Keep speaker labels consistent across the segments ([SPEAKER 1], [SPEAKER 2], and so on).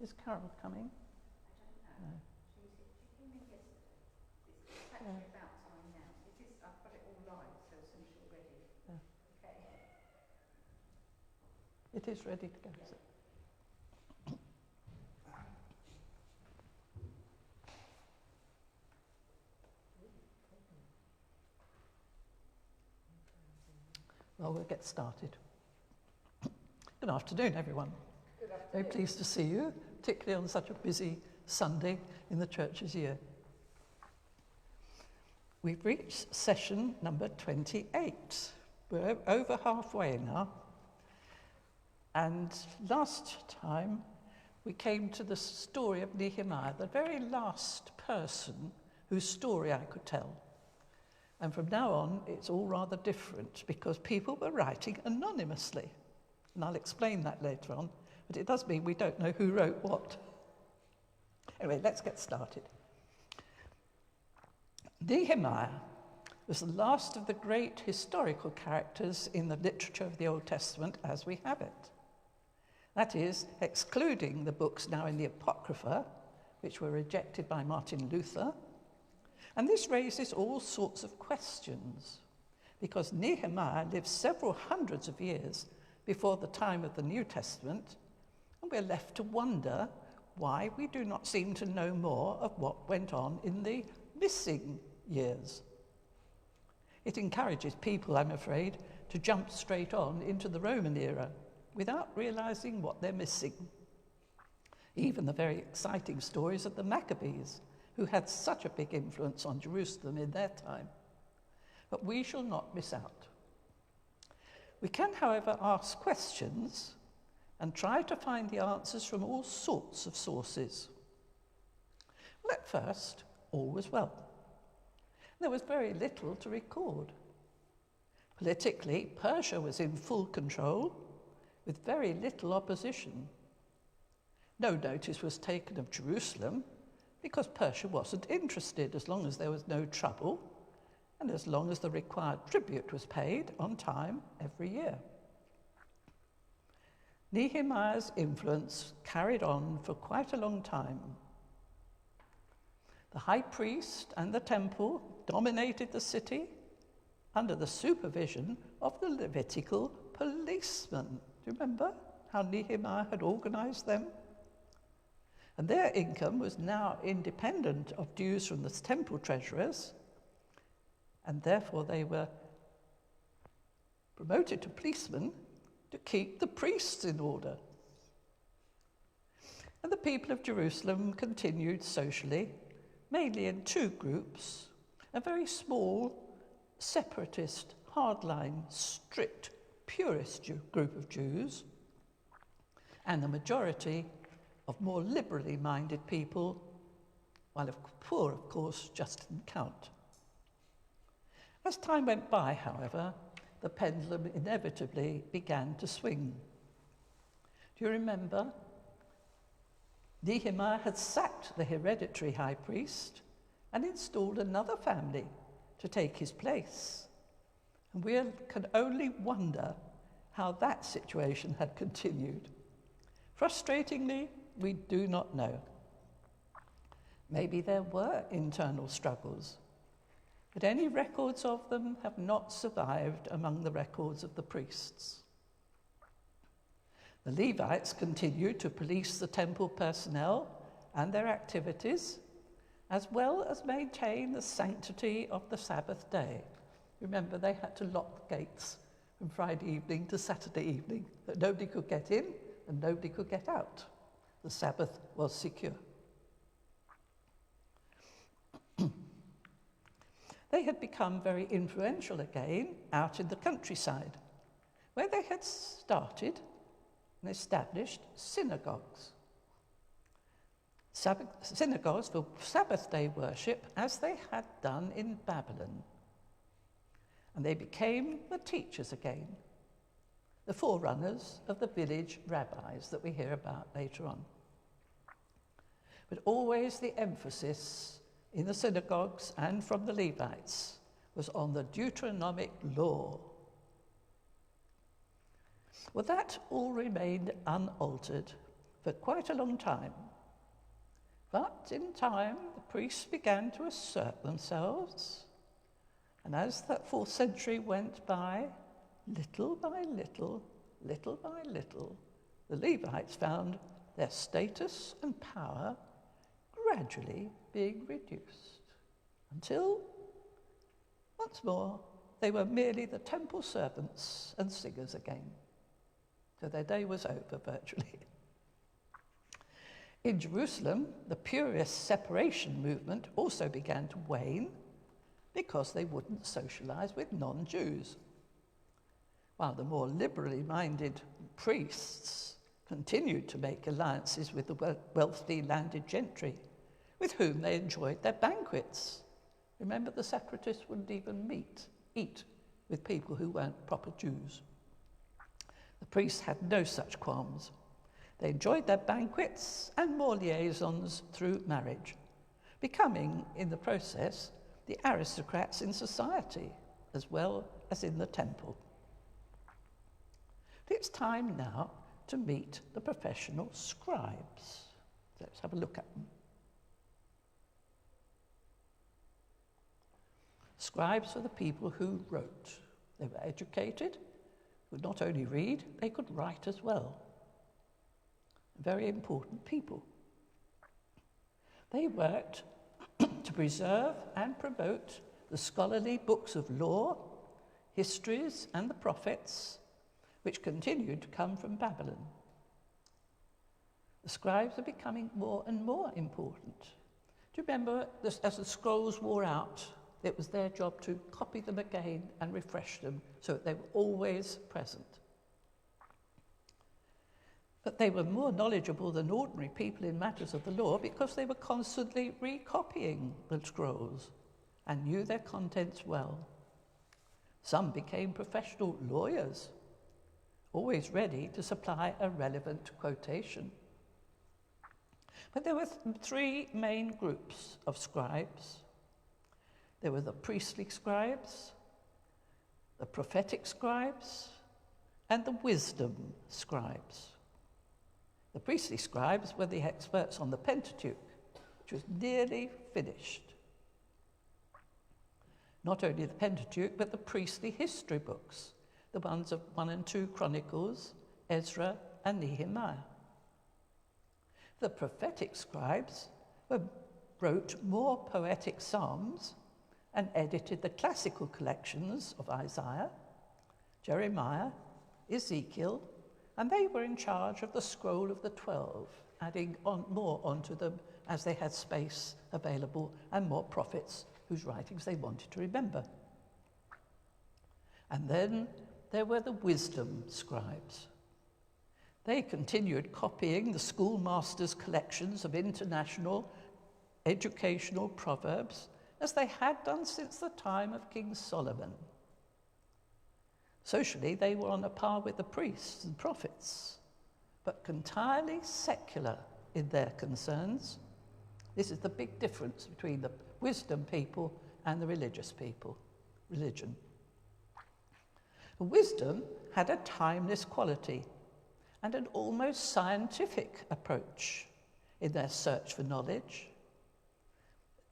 [SPEAKER 1] Is Carol coming?
[SPEAKER 2] I don't know. No. She came in yesterday. It's actually about time now. I've got it all live, so as soon as you're ready.
[SPEAKER 1] Yeah.
[SPEAKER 2] Okay.
[SPEAKER 1] It is ready to go.
[SPEAKER 2] Yeah.
[SPEAKER 1] Well, we'll get started. Good afternoon, everyone.
[SPEAKER 2] Good afternoon.
[SPEAKER 1] Very pleased to see you, particularly on such a busy Sunday in the church's year. We've reached session number 28. We're over halfway now. And last time we came to the story of Nehemiah, the very last person whose story I could tell. And from now on, it's all rather different because people were writing anonymously. And I'll explain that later on, but it does mean we don't know who wrote what. Anyway, let's get started. Nehemiah was the last of the great historical characters in the literature of the Old Testament as we have it. That is, excluding the books now in the Apocrypha, which were rejected by Martin Luther. And this raises all sorts of questions, because Nehemiah lived several hundreds of years before the time of the New Testament, and we're left to wonder why we do not seem to know more of what went on in the missing years. It encourages people, I'm afraid, to jump straight on into the Roman era without realizing what they're missing. Even the very exciting stories of the Maccabees, who had such a big influence on Jerusalem in their time. But we shall not miss out. We can, however, ask questions and try to find the answers from all sorts of sources. Well, at first, all was well. There was very little to record. Politically, Persia was in full control, with very little opposition. No notice was taken of Jerusalem, because Persia wasn't interested as long as there was no trouble and as long as the required tribute was paid on time every year. Nehemiah's influence carried on for quite a long time. The high priest and the temple dominated the city under the supervision of the Levitical policemen. Do you remember how Nehemiah had organized them? And their income was now independent of dues from the temple treasurers, and therefore they were promoted to policemen to keep the priests in order. And the people of Jerusalem continued socially, mainly in two groups, a very small, separatist, hardline, strict, purist group of Jews, and the majority of more liberally minded people, while the poor, of course, just didn't count. As time went by, however, the pendulum inevitably began to swing. Do you remember? Nehemiah had sacked the hereditary high priest and installed another family to take his place. And we can only wonder how that situation had continued. Frustratingly, we do not know. Maybe there were internal struggles, but any records of them have not survived among the records of the priests. The Levites continued to police the temple personnel and their activities, as well as maintain the sanctity of the Sabbath day. Remember, they had to lock the gates from Friday evening to Saturday evening, that nobody could get in and nobody could get out. The Sabbath was secure. They had become very influential again out in the countryside, where they had started and established synagogues. Synagogues for Sabbath day worship, as they had done in Babylon. And they became the teachers again, the forerunners of the village rabbis that we hear about later on. But always the emphasis in the synagogues and from the Levites was on the Deuteronomic law. Well, that all remained unaltered for quite a long time. But in time, the priests began to assert themselves, and as that 4th century went by, little by little, little by little, the Levites found their status and power gradually being reduced, until, once more, they were merely the temple servants and singers again. So their day was over, virtually. In Jerusalem, the purist separation movement also began to wane because they wouldn't socialize with non-Jews, while the more liberally minded priests continued to make alliances with the wealthy landed gentry, with whom they enjoyed their banquets. Remember, the separatists wouldn't even eat with people who weren't proper Jews. The priests had no such qualms. They enjoyed their banquets and more liaisons through marriage, becoming, in the process, the aristocrats in society, as well as in the temple. It's time now to meet the professional scribes. Let's have a look at them. Scribes were the people who wrote. They were educated, could not only read, they could write as well. Very important people. They worked to preserve and promote the scholarly books of law, histories, and the prophets, which continued to come from Babylon. The scribes are becoming more and more important. Do you remember, as the scrolls wore out, it was their job to copy them again and refresh them so that they were always present. But they were more knowledgeable than ordinary people in matters of the law because they were constantly recopying the scrolls and knew their contents well. Some became professional lawyers, always ready to supply a relevant quotation. But there were three main groups of scribes. There were the priestly scribes, the prophetic scribes, and the wisdom scribes. The priestly scribes were the experts on the Pentateuch, which was nearly finished. Not only the Pentateuch, but the priestly history books, the ones of 1 and 2 Chronicles, Ezra, and Nehemiah. The prophetic scribes wrote more poetic psalms and edited the classical collections of Isaiah, Jeremiah, Ezekiel, and they were in charge of the scroll of the 12, adding more onto them as they had space available and more prophets whose writings they wanted to remember. And then there were the wisdom scribes. They continued copying the schoolmasters' collections of international educational proverbs as they had done since the time of King Solomon. Socially, they were on a par with the priests and prophets, but entirely secular in their concerns. This is the big difference between the wisdom people and the religious people, religion. Wisdom had a timeless quality and an almost scientific approach in their search for knowledge.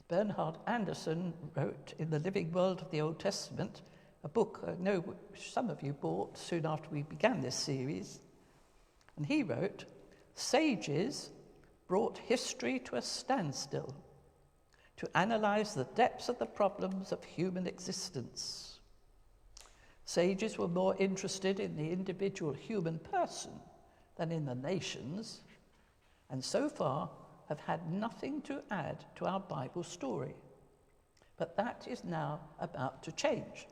[SPEAKER 1] Bernhard Anderson wrote in The Living World of the Old Testament, a book I know which some of you bought soon after we began this series. And he wrote, "Sages brought history to a standstill to analyze the depths of the problems of human existence. Sages were more interested in the individual human person than in the nations, and so far have had nothing to add to our Bible story. But that is now about to change."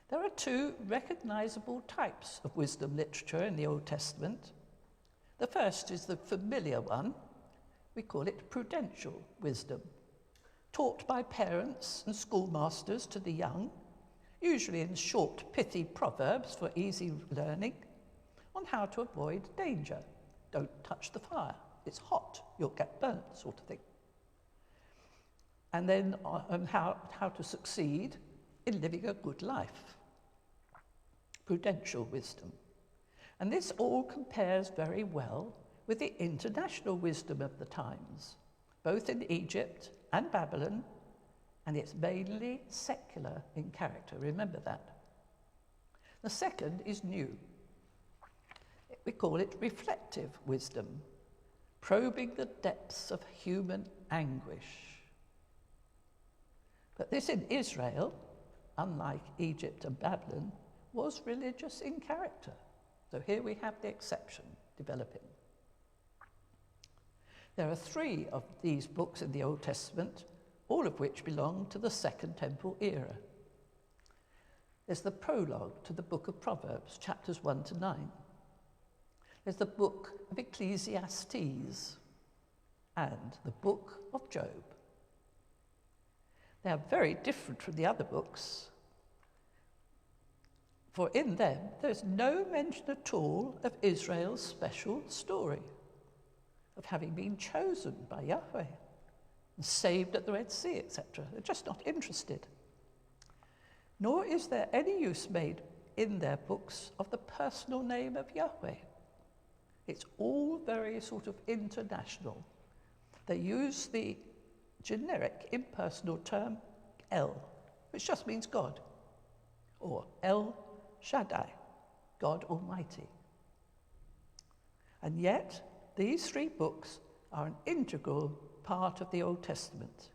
[SPEAKER 1] There are two recognizable types of wisdom literature in the Old Testament. The first is the familiar one. We call it prudential wisdom, taught by parents and schoolmasters to the young, usually in short, pithy proverbs for easy learning, on how to avoid danger. Don't touch the fire. It's hot. You'll get burnt, sort of thing. And then on how to succeed in living a good life. Prudential wisdom. And this all compares very well with the international wisdom of the times, both in Egypt and Babylon, and it's mainly secular in character. Remember that. The second is new. We call it reflective wisdom, probing the depths of human anguish. But this in Israel, unlike Egypt and Babylon, was religious in character. So here we have the exception developing. There are 3 of these books in the Old Testament, all of which belong to the Second Temple era. There's the prologue to the book of Proverbs, chapters 1 to 9. There's the book of Ecclesiastes and the book of Job. They are very different from the other books, for in them there's no mention at all of Israel's special story of having been chosen by Yahweh and saved at the Red Sea, etc. They're just not interested. Nor is there any use made in their books of the personal name of Yahweh. It's all very sort of international. They use the generic impersonal term El, which just means God, or El Shaddai, God Almighty. And yet, these 3 books are an integral part of the Old Testament,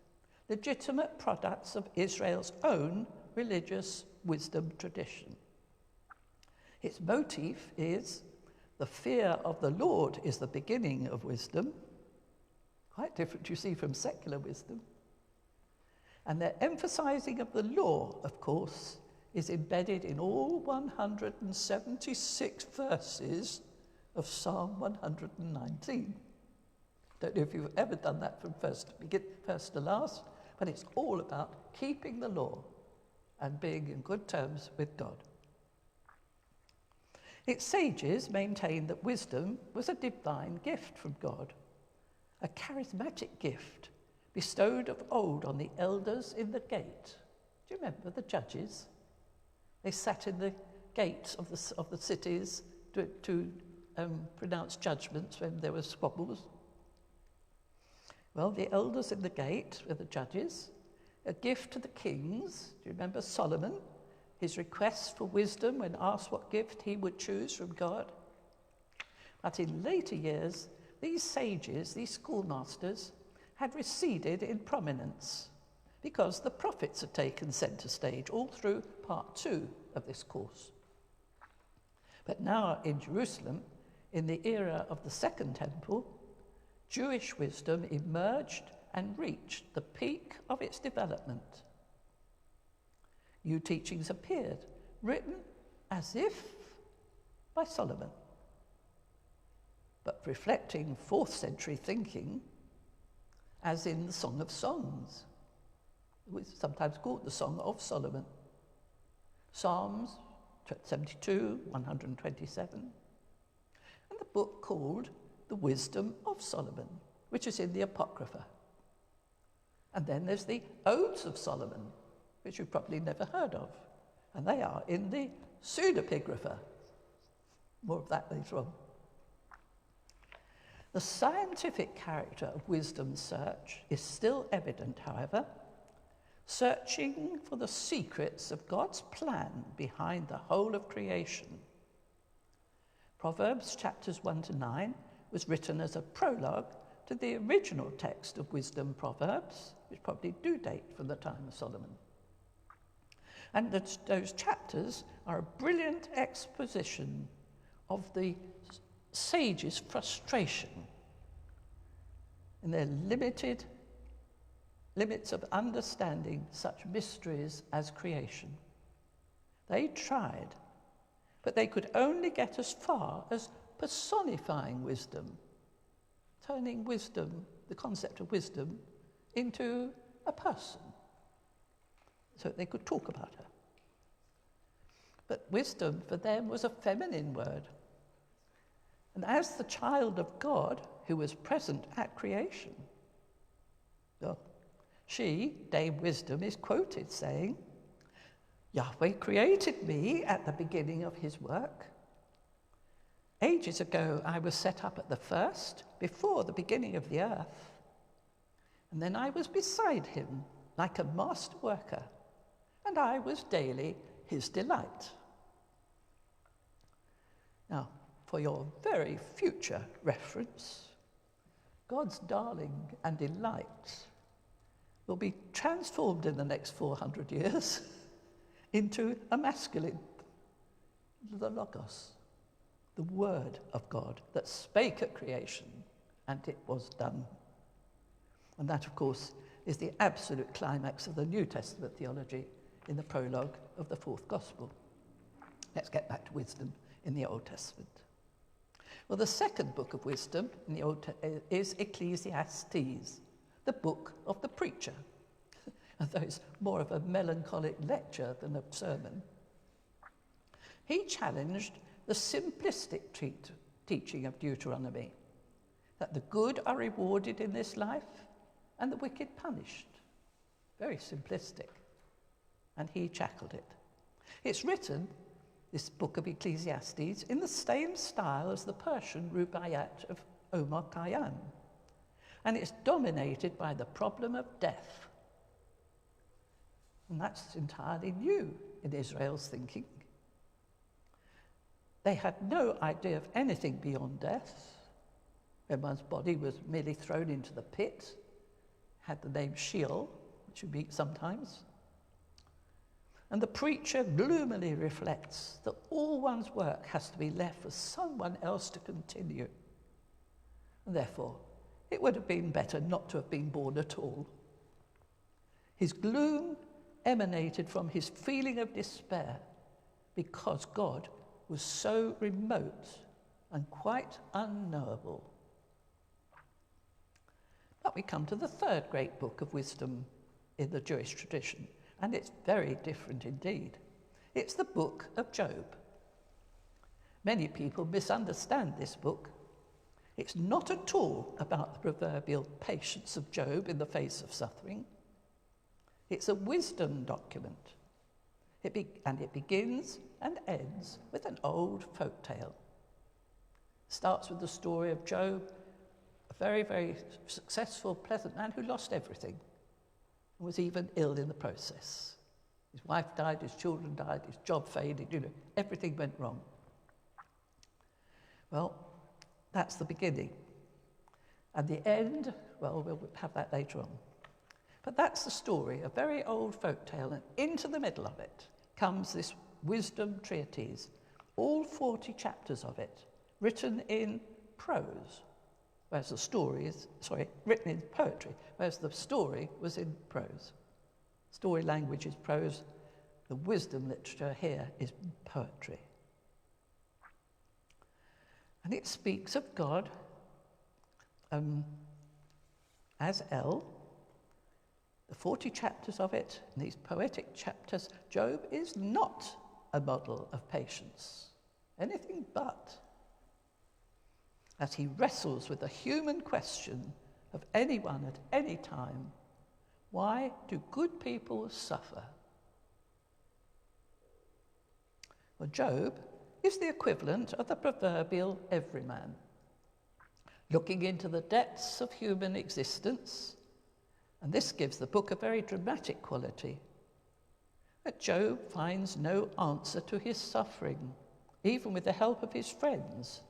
[SPEAKER 1] legitimate products of Israel's own religious wisdom tradition. Its motif is the fear of the Lord is the beginning of wisdom, quite different, you see, from secular wisdom. And their emphasizing of the law, of course, is embedded in all 176 verses of Psalm 119. Don't know if you've ever done that from first to last, but it's all about keeping the law and being in good terms with God. Its sages maintained that wisdom was a divine gift from God, a charismatic gift bestowed of old on the elders in the gate. Do you remember the judges? They sat in the gates of the cities to pronounce judgments when there were squabbles. Well, the elders in the gate were the judges, a gift to the kings. Do you remember Solomon? His request for wisdom when asked what gift he would choose from God. But in later years, these sages, these schoolmasters, had receded in prominence because the prophets had taken centre stage all through part 2 of this course. But now in Jerusalem, in the era of the Second Temple, Jewish wisdom emerged and reached the peak of its development. New teachings appeared, written as if by Solomon, but reflecting 4th century thinking, as in the Song of Songs. It was sometimes called the Song of Solomon. Psalms 72, 127, and the book called The Wisdom of Solomon, which is in the Apocrypha. And then there's the Odes of Solomon, which you've probably never heard of, and they are in the Pseudepigrapha. More of that later on. The scientific character of wisdom search is still evident, however, searching for the secrets of God's plan behind the whole of creation. Proverbs chapters 1 to 9 was written as a prologue to the original text of Wisdom Proverbs, which probably do date from the time of Solomon. And those chapters are a brilliant exposition of the sages' frustration in their limited limits of understanding such mysteries as creation. They tried, but they could only get as far as personifying wisdom, turning wisdom, the concept of wisdom, into a person, so that they could talk about her. But wisdom for them was a feminine word. And as the child of God who was present at creation, well, she, Dame Wisdom, is quoted saying, Yahweh created me at the beginning of his work. Ages ago, I was set up at the first, before the beginning of the earth. And then I was beside him, like a master worker, and I was daily his delight. Now, for your very future reference, God's darling and delight will be transformed in the next 400 years into a masculine, the Logos, the Word of God that spake at creation, and it was done. And that, of course, is the absolute climax of the New Testament theology in the prologue of the fourth Gospel. Let's get back to wisdom in the Old Testament. Well, the second book of wisdom in the is Ecclesiastes, the book of the preacher. Although it's more of a melancholic lecture than a sermon. He challenged the simplistic teaching of Deuteronomy, that the good are rewarded in this life and the wicked punished. Very simplistic. And he tackled it. It's written, this book of Ecclesiastes, in the same style as the Persian Rubaiyat of Omar Khayyam. And it's dominated by the problem of death. And that's entirely new in Israel's thinking. They had no idea of anything beyond death. When one's body was merely thrown into the pit, had the name Sheol, which you meet sometimes. And the preacher gloomily reflects that all one's work has to be left for someone else to continue. And therefore, it would have been better not to have been born at all. His gloom emanated from his feeling of despair because God was so remote and quite unknowable. But we come to the third great book of wisdom in the Jewish tradition, and it's very different indeed. It's the book of Job. Many people misunderstand this book. It's not at all about the proverbial patience of Job in the face of suffering. It's a wisdom document. It begins and ends with an old folk tale. Starts with the story of Job, a very, very successful, pleasant man who lost everything and was even ill in the process. His wife died, his children died, his job faded, everything went wrong. Well, that's the beginning. And the end, well, we'll have that later on. But that's the story, a very old folk tale, and into the middle of it comes this wisdom treatise, all 40 chapters of it, written in prose, whereas the story is, written in poetry, whereas the story was in prose. Story language is prose, the wisdom literature here is poetry. And it speaks of God as El. The 40 chapters of it, and these poetic chapters, Job is not a model of patience, anything but. As he wrestles with the human question of anyone at any time, why do good people suffer? Well, Job is the equivalent of the proverbial everyman, looking into the depths of human existence. And this gives the book a very dramatic quality. But Job finds no answer to his suffering, even with the help of his friends.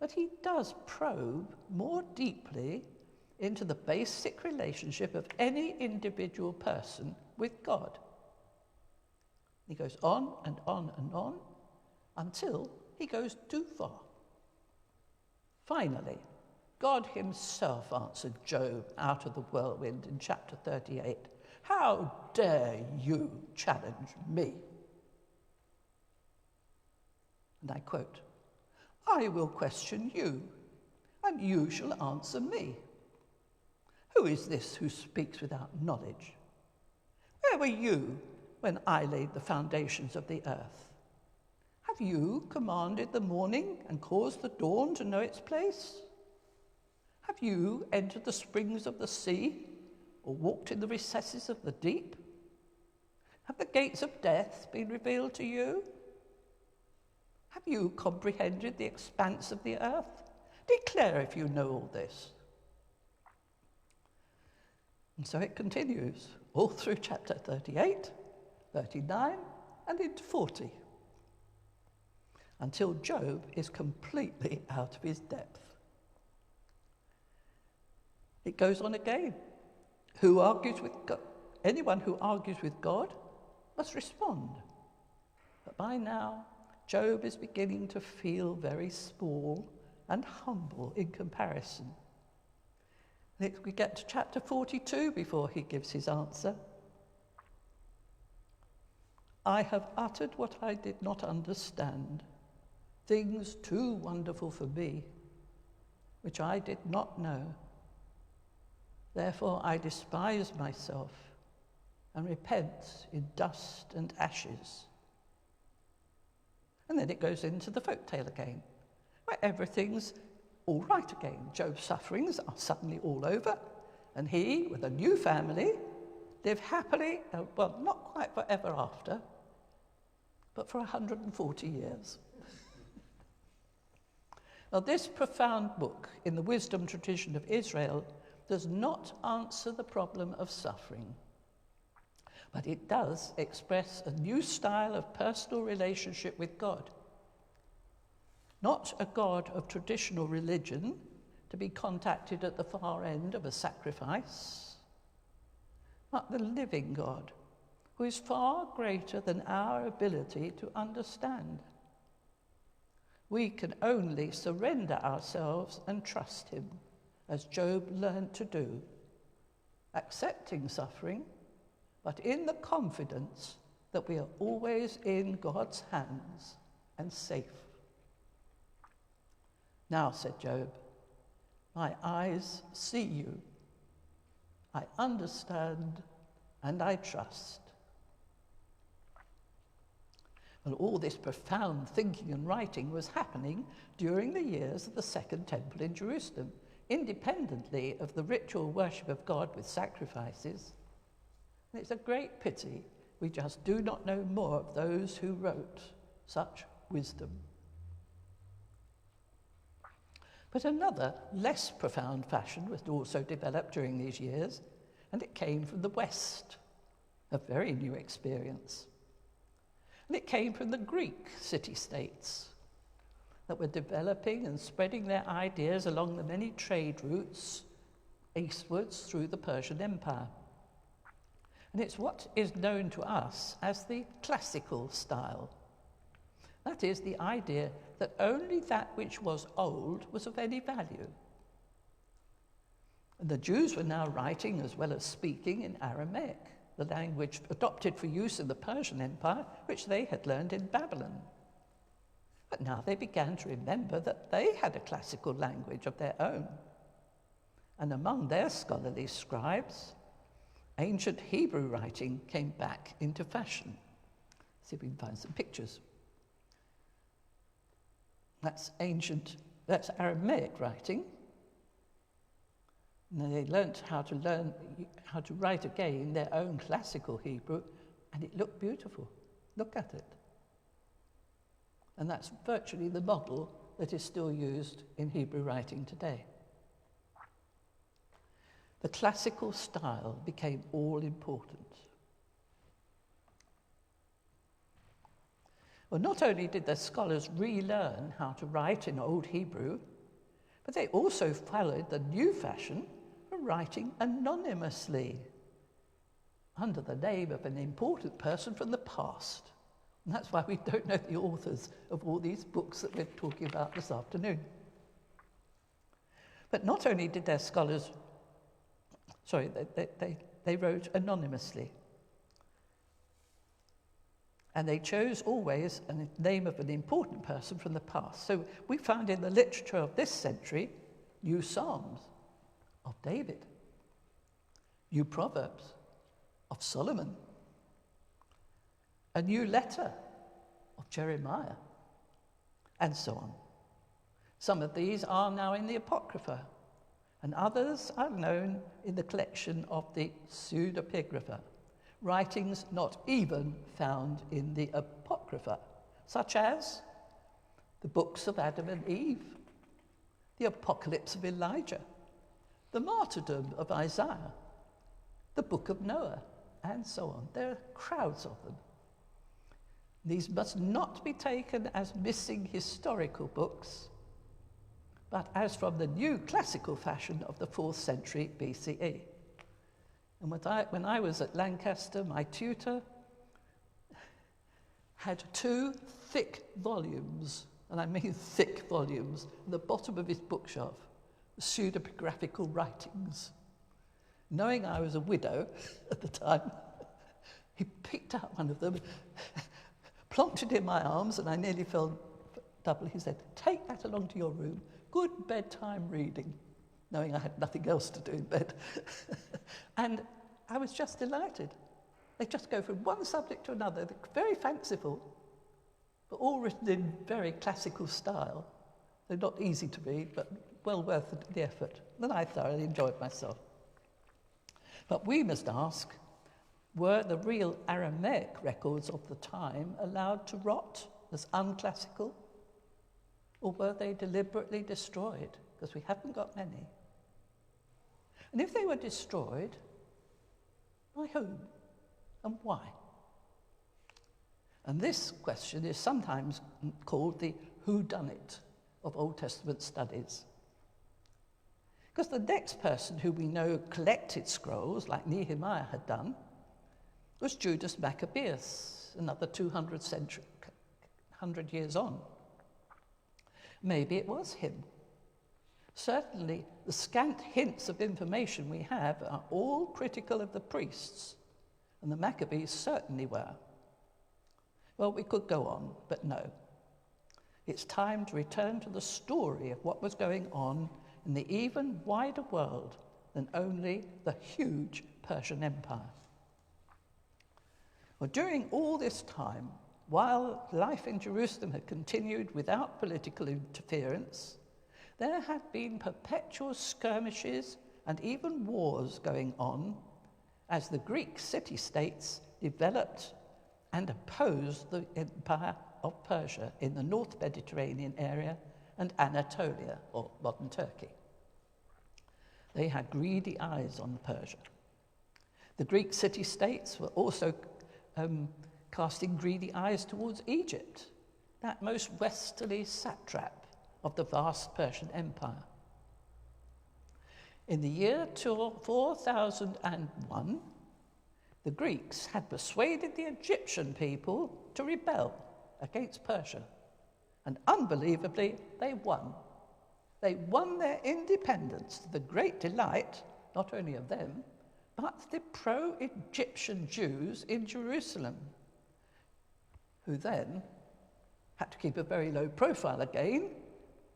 [SPEAKER 1] But he does probe more deeply into the basic relationship of any individual person with God. He goes on and on and on until he goes too far. Finally, God himself answered Job out of the whirlwind in chapter 38. How dare you challenge me? And I quote, I will question you, and you shall answer me. Who is this who speaks without knowledge? Where were you when I laid the foundations of the earth? Have you commanded the morning and caused the dawn to know its place? Have you entered the springs of the sea or walked in the recesses of the deep? Have the gates of death been revealed to you? Have you comprehended the expanse of the earth? Declare if you know all this. And so it continues all through chapter 38, 39, and into 40, until Job is completely out of his depth. It goes on again. Who argues with God? Anyone who argues with God must respond. But by now, Job is beginning to feel very small and humble in comparison. We get to chapter 42 before he gives his answer. I have uttered what I did not understand, things too wonderful for me, which I did not know. Therefore I despise myself and repent in dust and ashes. And then it goes into the folktale again, where everything's all right again. Job's sufferings are suddenly all over, and he, with a new family, live happily, well, not quite forever after, but for 140 years. Now, this profound book in the wisdom tradition of Israel does not answer the problem of suffering, but it does express a new style of personal relationship with God. Not a God of traditional religion to be contacted at the far end of a sacrifice, but the living God, who is far greater than our ability to understand. We can only surrender ourselves and trust him, as Job learned to do, accepting suffering, but in the confidence that we are always in God's hands and safe. Now, said Job, my eyes see you. I understand and I trust. Well, all this profound thinking and writing was happening during the years of the Second Temple in Jerusalem, independently of the ritual worship of God with sacrifices. And it's a great pity we just do not know more of those who wrote such wisdom. But another, less profound fashion was also developed during these years, and it came from the West, a very new experience. And it came from the Greek city-states that were developing and spreading their ideas along the many trade routes eastwards through the Persian Empire. And it's what is known to us as the classical style. That is, the idea that only that which was old was of any value. And the Jews were now writing as well as speaking in Aramaic, the language adopted for use in the Persian Empire, which they had learned in Babylon. But now they began to remember that they had a classical language of their own. And among their scholarly scribes, ancient Hebrew writing came back into fashion. See if we can find some pictures. That's Aramaic writing. And they learnt how to write again their own classical Hebrew, and it looked beautiful. Look at it. And that's virtually the model that is still used in Hebrew writing today. The classical style became all important. Well, not only did the scholars relearn how to write in Old Hebrew, but they also followed the new fashion of writing anonymously under the name of an important person from the past. And that's why we don't know the authors of all these books that we're talking about this afternoon. But not only did their scholars, they wrote anonymously. And they chose always the name of an important person from the past. So we found in the literature of this century new Psalms of David, new Proverbs of Solomon, a new letter of Jeremiah, and so on. Some of these are now in the Apocrypha, and others are known in the collection of the Pseudepigrapha, writings not even found in the Apocrypha, such as the books of Adam and Eve, the apocalypse of Elijah, the martyrdom of Isaiah, the book of Noah, and so on. There are crowds of them. These must not be taken as missing historical books, but as from the new classical fashion of the 4th century BCE. And when I was at Lancaster, my tutor had 2 thick volumes, and I mean thick volumes, at the bottom of his bookshelf, pseudepigraphical writings. Knowing I was a widow at the time, he picked out one of them, plonked it in my arms, and I nearly fell double. He said, "Take that along to your room. Good bedtime reading," knowing I had nothing else to do in bed. And I was just delighted. They just go from one subject to another. They're very fanciful, but all written in very classical style. They're not easy to read, but well worth the effort. And I thoroughly enjoyed myself. But we must ask, were the real Aramaic records of the time allowed to rot as unclassical? Or were they deliberately destroyed? Because we haven't got many. And if they were destroyed, by whom and why? And this question is sometimes called the whodunit of Old Testament studies. Because the next person who we know collected scrolls, like Nehemiah had done, was Judas Maccabeus, another 100 years on. Maybe it was him. Certainly, the scant hints of information we have are all critical of the priests, and the Maccabees certainly were. Well, we could go on, but no. It's time to return to the story of what was going on in the even wider world than only the huge Persian Empire. Well, during all this time, while life in Jerusalem had continued without political interference, there had been perpetual skirmishes and even wars going on as the Greek city-states developed and opposed the empire of Persia in the North Mediterranean area and Anatolia, or modern Turkey. They had greedy eyes on Persia. The Greek city-states were also casting greedy eyes towards Egypt, that most westerly satrap of the vast Persian Empire. In the year 4001, the Greeks had persuaded the Egyptian people to rebel against Persia, and unbelievably, they won. They won their independence to the great delight, not only of them, but the pro-Egyptian Jews in Jerusalem, who then had to keep a very low profile again,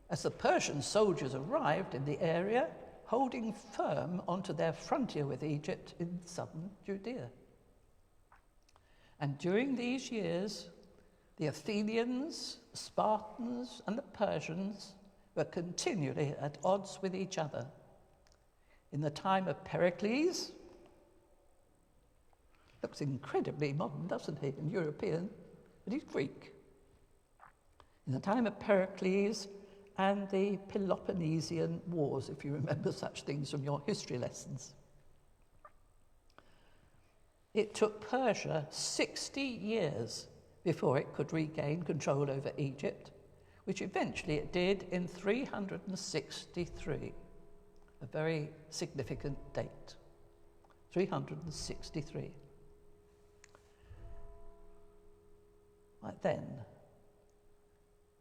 [SPEAKER 1] as the Persian soldiers arrived in the area, holding firm onto their frontier with Egypt in southern Judea. And during these years, the Athenians, Spartans, and the Persians were continually at odds with each other. In the time of Pericles, looks incredibly modern, doesn't he, and European, but he's Greek. In the time of Pericles and the Peloponnesian Wars, if you remember such things from your history lessons. It took Persia 60 years before it could regain control over Egypt, which eventually it did in 363, a very significant date, 363.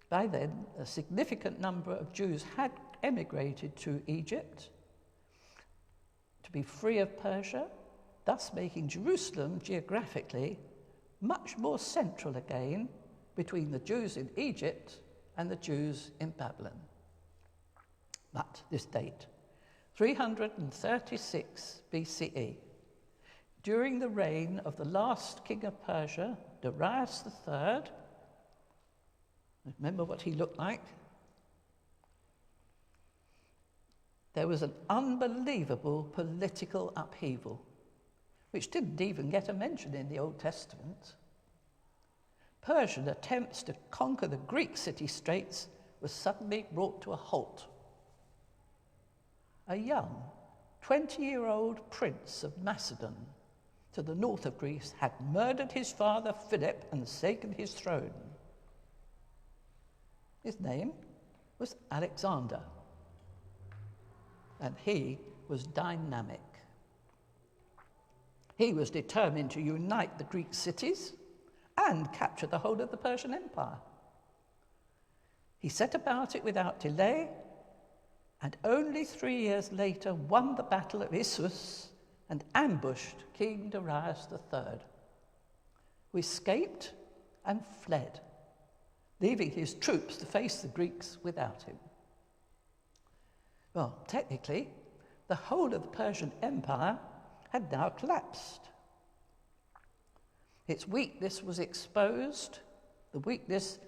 [SPEAKER 1] By then, a significant number of Jews had emigrated to Egypt to be free of Persia, thus making Jerusalem geographically much more central again between the Jews in Egypt and the Jews in Babylon. But this date, 336 BCE, during the reign of the last king of Persia, Darius III, remember what he looked like? There was an unbelievable political upheaval, which didn't even get a mention in the Old Testament. Persian attempts to conquer the Greek city-states was suddenly brought to a halt. A young 20-year-old prince of Macedon to the north of Greece had murdered his father Philip and taken his throne. His name was Alexander, and he was dynamic. He was determined to unite the Greek cities and capture the whole of the Persian Empire. He set about it without delay, and only 3 years later won the Battle of Issus and ambushed King Darius III, who escaped and fled, leaving his troops to face the Greeks without him. Well, technically, the whole of the Persian Empire had now collapsed. Its weakness was exposed, the weakness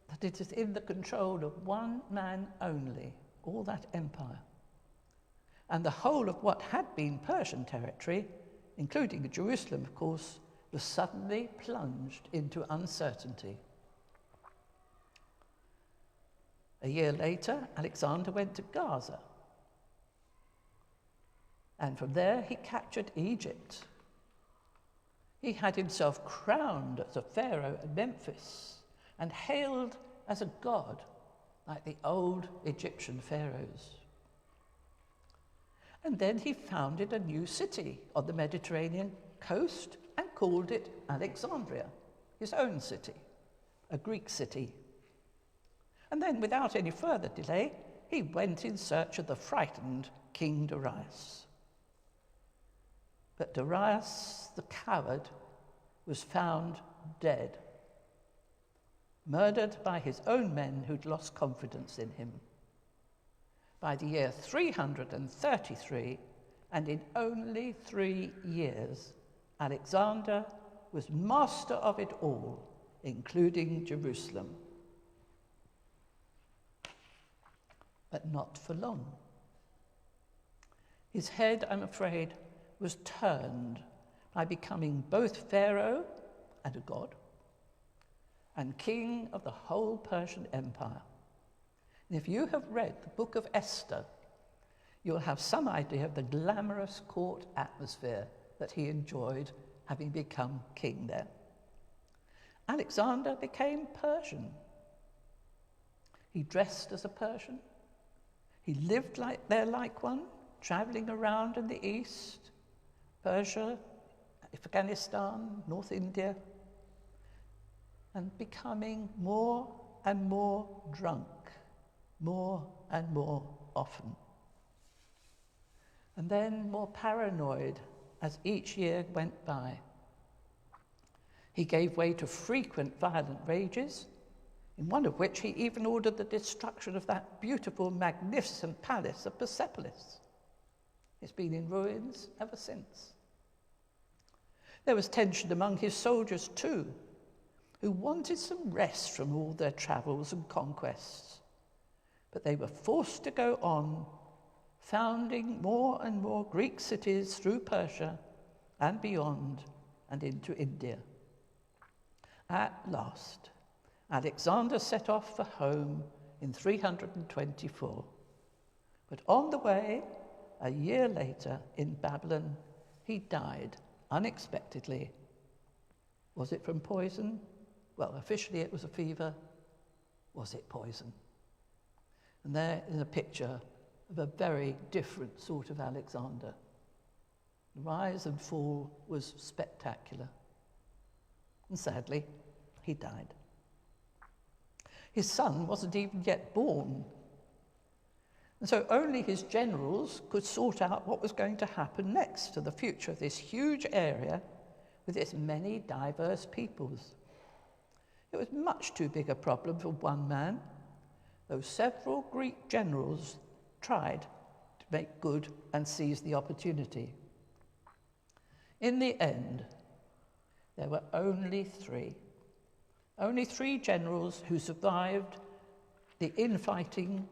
[SPEAKER 1] that it is in the control of one man only, all that empire. And the whole of what had been Persian territory, including Jerusalem, of course, was suddenly plunged into uncertainty. A year later, Alexander went to Gaza. And from there, he captured Egypt. He had himself crowned as a pharaoh at Memphis and hailed as a god like the old Egyptian pharaohs. And then he founded a new city on the Mediterranean coast and called it Alexandria, his own city, a Greek city. And then, without any further delay, he went in search of the frightened King Darius. But Darius, the coward, was found dead, murdered by his own men who'd lost confidence in him. By the year 333, and in only 3 years, Alexander was master of it all, including Jerusalem. But not for long. His head, I'm afraid, was turned by becoming both pharaoh and a god, and king of the whole Persian Empire. And if you have read the book of Esther, you'll have some idea of the glamorous court atmosphere that he enjoyed having become king there. Alexander became Persian. He dressed as a Persian. He lived like one, traveling around in the east, Persia, Afghanistan, North India, and becoming more and more drunk, more and more often. And then more paranoid as each year went by. He gave way to frequent violent rages, in one of which he even ordered the destruction of that beautiful, magnificent palace of Persepolis. It's been in ruins ever since. There was tension among his soldiers too, who wanted some rest from all their travels and conquests. But they were forced to go on, founding more and more Greek cities through Persia and beyond and into India. At last, Alexander set off for home in 324. But on the way, a year later in Babylon, he died unexpectedly. Was it from poison? Well, officially it was a fever. Was it poison? And there is a picture of a very different sort of Alexander. The rise and fall was spectacular. And sadly, he died. His son wasn't even yet born. And so only his generals could sort out what was going to happen next to the future of this huge area with its many diverse peoples. It was much too big a problem for one man, though several Greek generals tried to make good and seize the opportunity. In the end, there were only three generals who survived the infighting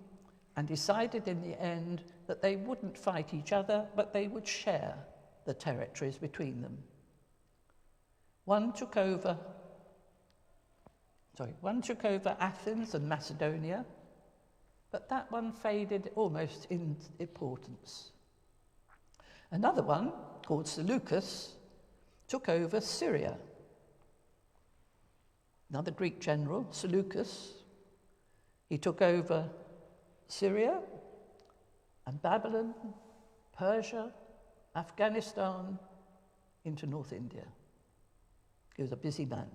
[SPEAKER 1] and decided in the end that they wouldn't fight each other, but they would share the territories between them. One took over One took over Athens and Macedonia, but that one faded almost in importance. Another one, called Seleucus, took over Syria. Another Greek general, Seleucus, he took over Syria and Babylon, Persia, Afghanistan, into North India. He was a busy man.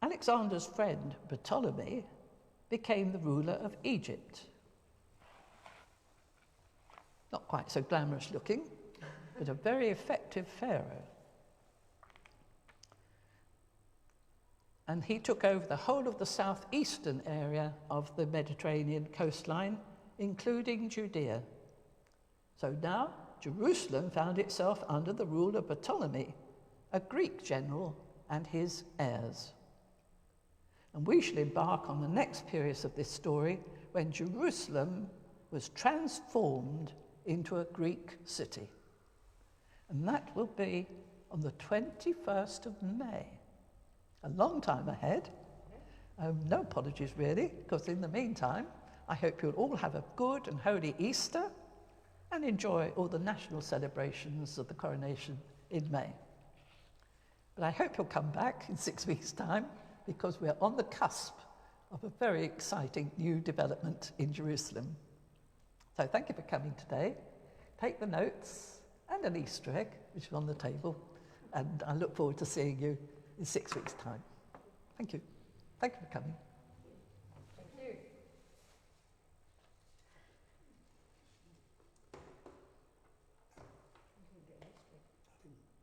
[SPEAKER 1] Alexander's friend, Ptolemy, became the ruler of Egypt. Not quite so glamorous looking, but a very effective pharaoh. And he took over the whole of the southeastern area of the Mediterranean coastline, including Judea. So now Jerusalem found itself under the rule of Ptolemy, a Greek general, and his heirs. And we shall embark on the next period of this story, when Jerusalem was transformed into a Greek city. And that will be on the 21st of May. A long time ahead. No apologies really, because in the meantime, I hope you'll all have a good and holy Easter and enjoy all the national celebrations of the coronation in May. But I hope you'll come back in 6 weeks' time, because we're on the cusp of a very exciting new development in Jerusalem. So thank you for coming today. Take the notes and an Easter egg, which is on the table, and I look forward to seeing you in 6 weeks' time. Thank you. Thank you for coming.